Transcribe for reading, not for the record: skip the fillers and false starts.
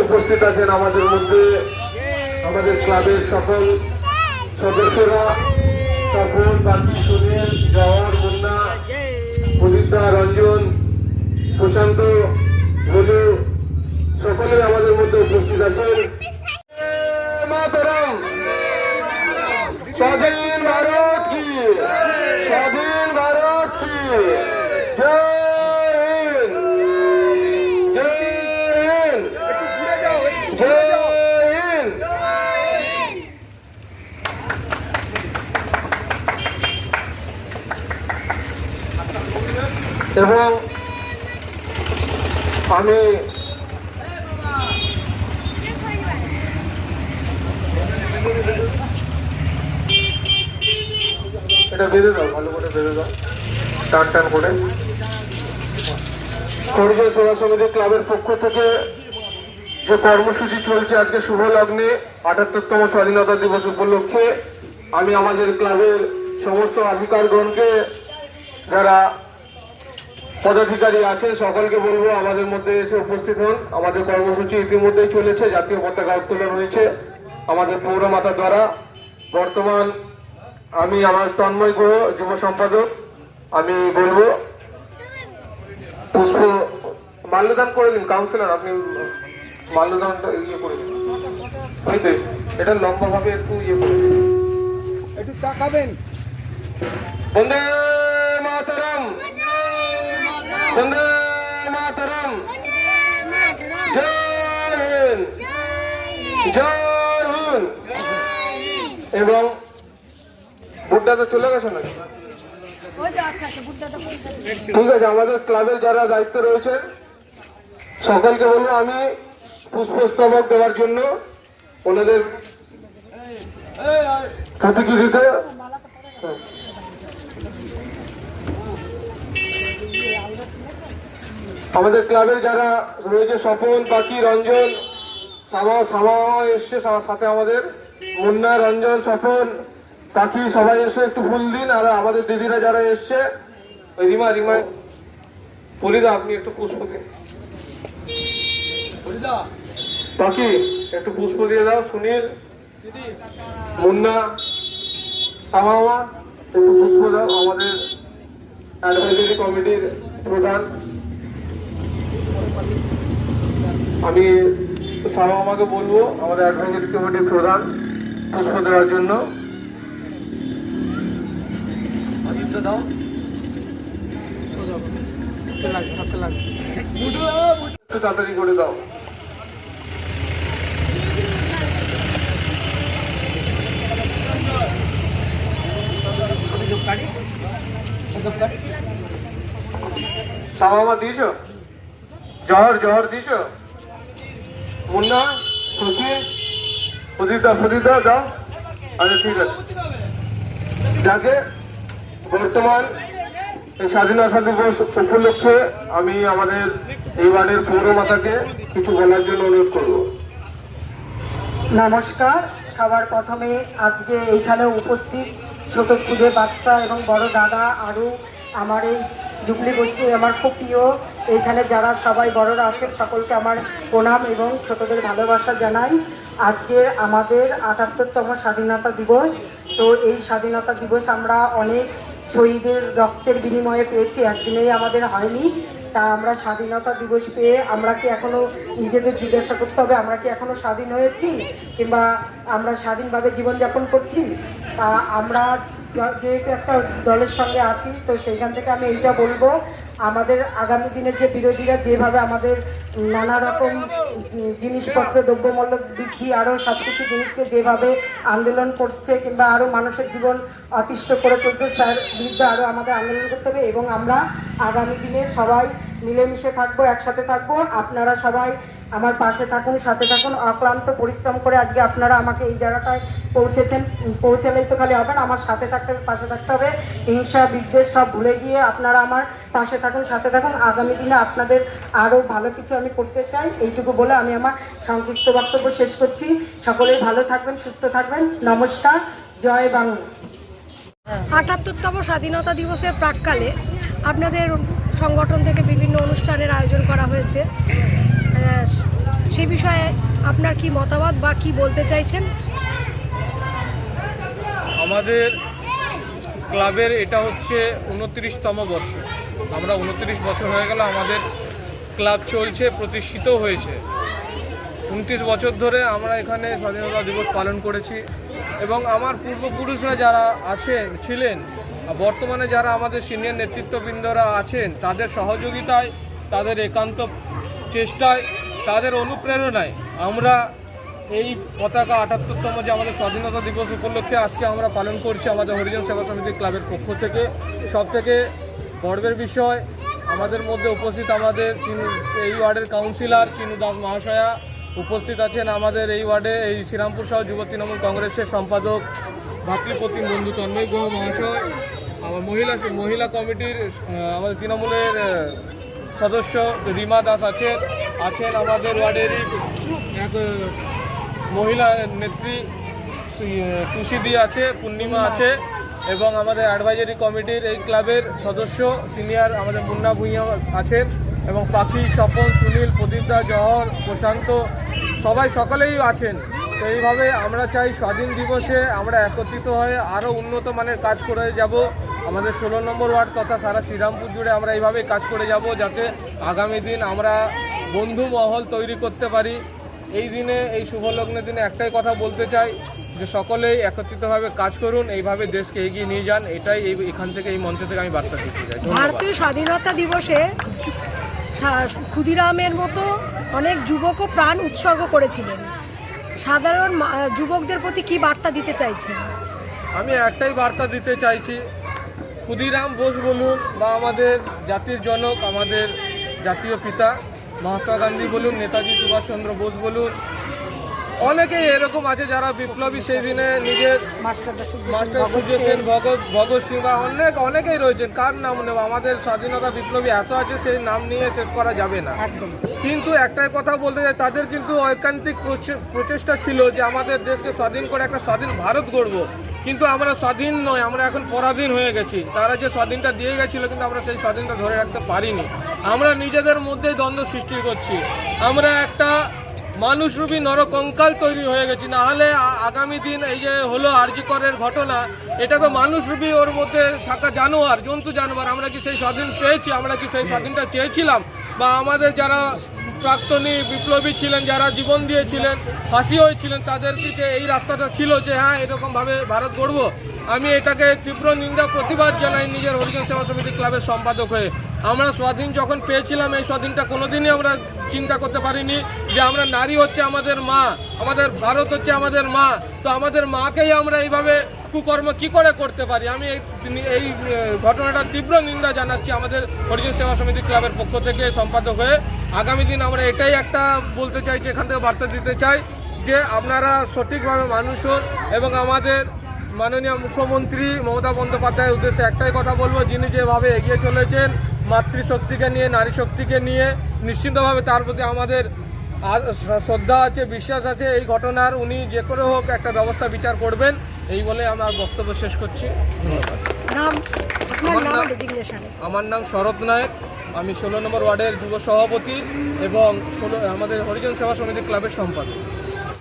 উপস্থিত আছেন আমাদের মধ্যে আমাদের ক্লাবের সকল সদস্যরা, সকল বাকি সুনীল, জওহর, মুন্না, প্রদীপ্তা, রঞ্জন, প্রশান্ত, ভোলু সকলে আমাদের মধ্যে উপস্থিত আছেন। মাতরম, স্বাধীন ভারত কি, স্বাধীন ভারত কি, জয় হিন্দ, জয় হিন্দ, জয় হিন্দ। এবং আমি এটা বেঁধে দাও, ভালো করে বেঁধে দাও, টান টান করে। হরিজন সেবা সমিতি ক্লাবের পক্ষ থেকে যে কর্মসূচি চলছে আজকে শুভ লগ্নে ৭৮তম স্বাধীনতা দিবস উপলক্ষে, আমি আমাদের ক্লাবের সমস্ত অধিকারগণকে, যারা পদাধিকারী আছেন সকলকে বলবো আমাদের মধ্যে এসে উপস্থিত হন। আমাদের কর্মসূচি ইতিমধ্যেই চলেছে, জাতীয় পতাকা উত্তোলন হয়েছে আমাদের পৌরমাতা দ্বারা। বর্তমান আমি আমার তন্ময় গুহ, যুব সম্পাদক, আমি বলবো পুষ্প মাল্যদান করে দিন। কাউন্সিলর আপনি মাল্যদানটা ইয়ে করে দিন, এটা লম্বা ভাবে একটু ইয়ে করে দিন, একটু তাকাবেন। বন্দে মাতরম, বন্দে মাতরম, জয় হিন্দ, জয় হিন্দ। এবং বুড্ডা তো চলে গেছে নাকি? ঠিক আছে, আমাদের ক্লাবের যারা দায়িত্ব রয়েছেন সকলকে বলবো আমি পুষ্পস্তবক দেওয়ার জন্য ওনাদের প্রতীকী দিতে। আমাদের ক্লাবের যারা রয়েছে স্বপন, পাখি, রঞ্জন, সামা এসছে, সাথে আমাদের মুন্না, রঞ্জন, স্বপন, পাখি সবাই এসে একটু ফুল দিন। আর আমাদের দিদিরা যারা এসছে, ওই রিমা পরিদা আপনি একটু পুষ্প দিন। পাখি একটু পুষ্প দিয়ে দাও। সুনীল, মুন্না, সামা একটু পুষ্প দাও। আমাদের অ্যাডভাইজারি কমিটির প্রধান, আমি সামাকে বলবো আমাদের অ্যাডভাইজারি কমিটির প্রধান পুষ্প দেওয়ার জন্য। তাড়াতাড়ি করে দাও। সামা দিয়েছ? জহর দিয়েছ? মুন্না, খুশি, প্রদীপদা দাও। আচ্ছা ঠিক আছে। যাকে বর্তমান এই স্বাধীনতা দিবস উপলক্ষে আমি আমাদের এই ওয়ার্ডের পৌরমাতাকে কিছু বলার জন্য অনুরোধ করব। নমস্কার। সবার প্রথমে আজকে এইখানে উপস্থিত ছোট খুদে বাচ্চা এবং বড় দাদা, আরও আমার এই জুবলি বস্তি আমার খুব প্রিয়, এইখানে যারা সবাই বড়রা আছেন সকলকে আমার প্রণাম এবং ছোটদের ভালোবাসা জানাই। আজকে আমাদের ৭৮তম স্বাধীনতা দিবস। তো এই স্বাধীনতা দিবস আমরা অনেক শহীদের রক্তের বিনিময়ে পেয়েছি, একদিনেই আমাদের হয়নি। তা আমরা স্বাধীনতা দিবস পেয়ে আমরা কি এখনো নিজেদের জিজ্ঞাসা করতে হবে আমরা কি এখনো স্বাধীন হয়েছি, কিংবা আমরা স্বাধীনভাবে জীবনযাপন করছি? তা আমরা যেহেতু একটা দলের সঙ্গে আছি, তো সেইখান থেকে আমি এইটা বলবো, আমাদের আগামী দিনের যে বিরোধীরা যেভাবে আমাদের নানা রকম জিনিসপত্র, দ্রব্যমূল্য বৃদ্ধি, আরও সব কিছু জিনিসকে যেভাবে আন্দোলন করছে কিংবা আরও মানুষের জীবন অতিষ্ঠ করে তুলছে, তার বিরুদ্ধে আরও আমাদের আন্দোলন করতে হবে। এবং আমরা আগামী দিনে সবাই মিলেমিশে থাকবো, একসাথে থাকবো। আপনারা সবাই আমার পাশে থাকুন, সাথে থাকুন, অক্লান্ত পরিশ্রম করে আজকে আপনারা আমাকে এই জায়গাটায় পৌঁছেছেন। পৌঁছালেই তো খালি হবে না, আমার সাথে থাকতে হবে, পাশে থাকতে হবে। হিংসা বিদ্বেষ সব ভুলে গিয়ে আপনারা আমার পাশে থাকুন, সাথে থাকুন। আগামী দিনে আপনাদের আরও ভালো কিছু আমি করতে চাই। এইটুকু বলে আমি আমার সংক্ষিপ্ত বক্তব্য শেষ করছি। সকলেই ভালো থাকবেন, সুস্থ থাকবেন। নমস্কার, জয় বাংলা। ৭৮তম স্বাধীনতা দিবসের প্রাক্কালে আপনাদের সংগঠন থেকে বিভিন্ন অনুষ্ঠানের আয়োজন করা হয়েছে। এই বিষয়ে আপনার কি মতামত বা কি বলতে চাইছেন? আমাদের ক্লাবের এটা হচ্ছে 29তম বর্ষ। আমরা 29 বছর হয়ে গেল আমাদের ক্লাব চলছে, প্রতিষ্ঠিত হয়েছে। 29 বছর ধরে আমরা এখানে স্বাধীনতা দিবস পালন করেছি এবং আমার পূর্বপুরুষরা যারা ছিলেন, বর্তমানে যারা আমাদের সিনিয়র নেতৃত্ববৃন্দরা আছেন, তাদের সহযোগিতায়, তাদের একান্ত চেষ্টায়, তাদের অনুপ্রেরণায় আমরা এই পতাকা 78তম যে আমাদের স্বাধীনতা দিবস উপলক্ষে আজকে আমরা পালন করছি আমাদের হরিজন সেবা সমিতি ক্লাবের পক্ষ থেকে। সবথেকে গর্বের বিষয়, আমাদের মধ্যে উপস্থিত আমাদের এই ওয়ার্ডের কাউন্সিলর চিনু দাস মহাশয়া উপস্থিত আছেন, আমাদের এই ওয়ার্ডে এই শ্রীরামপুর সহ যুব তৃণমূল কংগ্রেসের সম্পাদক ভাতৃপ্রতিম বন্ধু তন্ময় গুহ মহাশয়, আমার মহিলা কমিটির আমাদের তৃণমূলের সদস্য রিমা দাস আছেন আমাদের ওয়ার্ডেরই এক মহিলা নেত্রী তুষিদি আছে, পূর্ণিমা আছে এবং আমাদের অ্যাডভাইজারি কমিটির এই ক্লাবের সদস্য সিনিয়র আমাদের মুন্না ভূঁইয়া আছেন এবং পাখি, স্বপন, সুনীল, প্রদীপদা, জহর, প্রশান্ত সকলেই আছেন। তো এইভাবে আমরা চাই স্বাধীন দিবসে আমরা একত্রিত হয়ে আরও উন্নত মানের কাজ করে যাব। আমাদের 16 নম্বর ওয়ার্ড তথা সারা শ্রীরামপুর জুড়ে আমরা এইভাবেই কাজ করে যাব, যাতে আগামী দিন আমরা বন্ধু মহল তৈরি করতে পারি। এই দিনে, এই শুভলগ্নের দিনে একটাই কথা বলতে চাই যে সকলেই একত্রিতভাবে কাজ করুন, এইভাবে দেশকে এগিয়ে নিয়ে যান। এটাই এখান থেকে, এই মঞ্চ থেকে আমি বার্তা দিতে চাই। ভারতীয় স্বাধীনতা দিবসে ক্ষুদিরামের মতো অনেক যুবকও প্রাণ উৎসর্গ করেছিলেন। সাধারণ যুবকদের প্রতি কি বার্তা দিতে চাইছেন? আমি একটাই বার্তা দিতে চাইছি, ক্ষুদিরাম বোস বলুন বা আমাদের জাতির জনক, আমাদের জাতীয় পিতা মহাত্মা গান্ধী বলুন, নেতাজি সুভাষচন্দ্র বোস বলুন, অনেকেই এরকম আছে যারা বিপ্লবী সেই দিনে নিজের মাস্টার সূর্য সেন, ভগৎ সিং বা অনেকেই রয়েছেন। কার নাম নেব? আমাদের স্বাধীনতা বিপ্লবী এত আছে, সেই নাম নিয়ে শেষ করা যাবে না। কিন্তু একটাই কথা বলতে চাই, তাদের কিন্তু ঐকান্তিক প্রচেষ্টা ছিল যে আমাদের দেশকে স্বাধীন করে একটা স্বাধীন ভারত গড়ব। কিন্তু আমরা স্বাধীন নয়, আমরা এখন পরাধীন হয়ে গেছি। তারা যে স্বাধীনটা দিয়ে গেছিল, কিন্তু আমরা সেই স্বাধীনটা ধরে রাখতে পারিনি। আমরা নিজেদের মধ্যেই দ্বন্দ্ব সৃষ্টি করছি। আমরা একটা মানুষরূপী নরকঙ্কাল তৈরি হয়ে গেছি। না হলে আগামী দিন এই যে হলো আরজি করের ঘটনা, এটা তো মানুষরূপী ওর মধ্যে থাকা জানোয়ার, জন্তু জানোয়ার। আমরা কি সেই স্বাধীন পেয়েছি? আমরা কি সেই স্বাধীনটা চেয়েছিলাম? বা আমাদের যারা প্রাক্তনী বিপ্লবী ছিলেন, যারা জীবন দিয়েছিলেন, ফাঁসি হয়েছিলেন, তাদের কি যে এই রাস্তাটা ছিল যে হ্যাঁ এরকমভাবে ভারত গড়ব? আমি এটাকে তীব্র নিন্দা প্রতিবাদ জানাই নিজের হরিজন সেবা সমিতি ক্লাবের সম্পাদক হয়ে। আমরা স্বাধীন যখন পেয়েছিলাম, এই স্বাধীনটা কোনোদিনই আমরা চিন্তা করতে পারিনি যে আমরা নারী হচ্ছে আমাদের মা, আমাদের ভারত হচ্ছে আমাদের মা। তো আমাদের মাকেই আমরা এইভাবে কুকর্ম কি করে করতে পারি? আমি এই ঘটনাটা তীব্র নিন্দা জানাচ্ছি আমাদের হরিজন সেবা সমিতি ক্লাবের পক্ষ থেকে সম্পাদক হয়ে। আগামী দিন আমরা এটাই একটা বলতে চাইছি, এখান থেকে বার্তা দিতে চাই যে আপনারা সঠিকভাবে মানুষ হন। এবং আমাদের মাননীয় মুখ্যমন্ত্রী মমতা বন্দ্যোপাধ্যায়ের উদ্দেশ্যে একটাই কথা বলবো, যিনি যেভাবে এগিয়ে চলেছেন মাতৃশক্তিকে নিয়ে, নারী শক্তিকে নিয়ে, নিশ্চিতভাবে তার প্রতি আমাদের শ্রদ্ধা আছে, বিশ্বাস আছে। এই ঘটনার উনি যে করে হোক একটা ব্যবস্থা বিচার করবেন, এই বলে আমার বক্তব্য শেষ করছি। আমার নাম শরৎ নায়ক, আমি 16 নম্বর ওয়ার্ডের যুব সভাপতি এবং আমাদের হরিজন সেবা সমিতি ক্লাবের সম্পাদক।